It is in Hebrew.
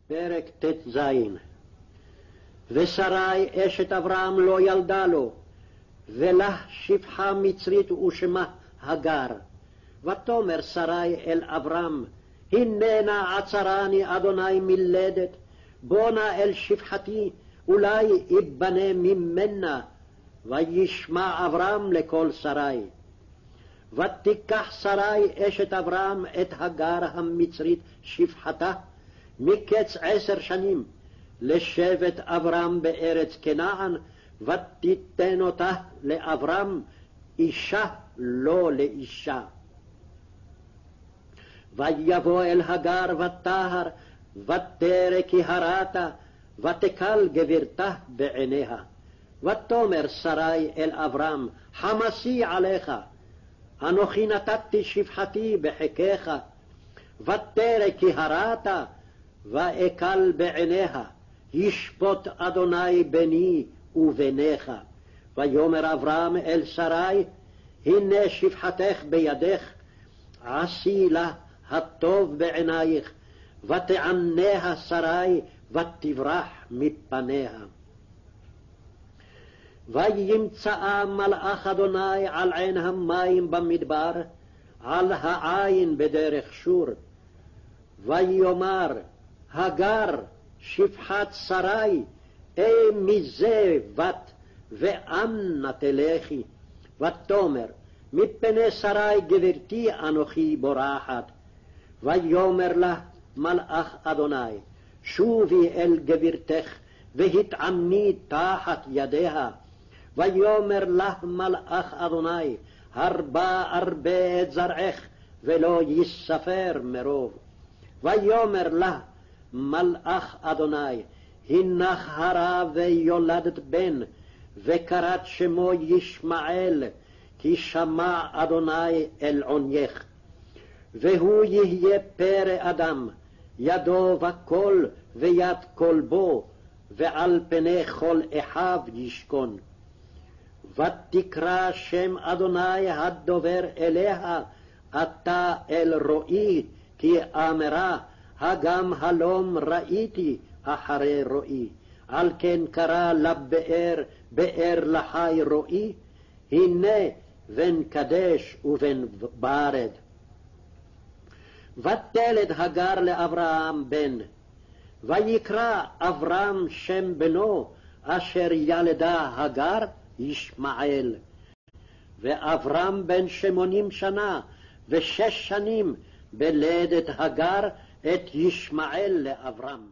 פרק ט"ז. ושרי אשת אברהם לא ילדה לו, ולה שפחה מצרית ושמה הגר. ותאמר שרי אל אברהם, הננה עצרני אדוני מלדת, בוא נא אל שפחתי, אולי יבנה ממנה. וישמע אברהם לקול שרי. ותיקח שרי אשת אברהם את הגר המצרית שפחתה, מקץ 10 שנים, לשבט אברהם בארץ כנען, ותיתן אותה לאברהם אישה לא לאישה. ויבוא אל הגר ותהר, ותרא כי הרתה, ותקל גברתה בעיניה. ותאמר שרי אל אברהם, חמסי עליך, אנוכי נתתי שפחתי בחיקך. ותרא כי הרתה, ואקל בעיניה, ישפוט אדוני ביני וביניך. ויאמר אברהם אל שרי, הנה שפחתך בידך, עשי לה הטוב בעינייך. ותעניה שרי, ותברח מפניה. וימצאה מלאך אדוני על עין המים במדבר, על העין בדרך שור. ויאמר, הגר שפחת שרי, מזה בת, ואנה תלכי. ותאמר, מפני שרי גברתי אנוכי בורחת. ויאמר לה מלאך אדוני, שובי אל גברתך, והתעמי תחת ידיה. ויאמר לה מלאך אדוני, ארבה את זרעך, ולא יספר מרוב. ויאמר לה מלאך אדוני, הנך הרה ויולדת בן, וקראת שמו ישמעאל, כי שמע אדוני אל עונייך. והוא יהיה פרא אדם, ידו וכל ויד כלבו, ועל פני כל אחיו ישכון. ותקרא שם אדוני הדובר אליה, אתה אל רואי, כי אמרה, הגם הלום ראיתי אחרי רואי. על כן קרא לבאר, באר לחי רואי, הנה בן קדש ובן ברד. ותלד הגר לאברהם בן, ויקרא אברהם שם בנו, אשר ילדה הגר, ישמעאל. ואברהם בן 80 שנה ו6 שנים בלדת הגר את ישמעאל לאברהם.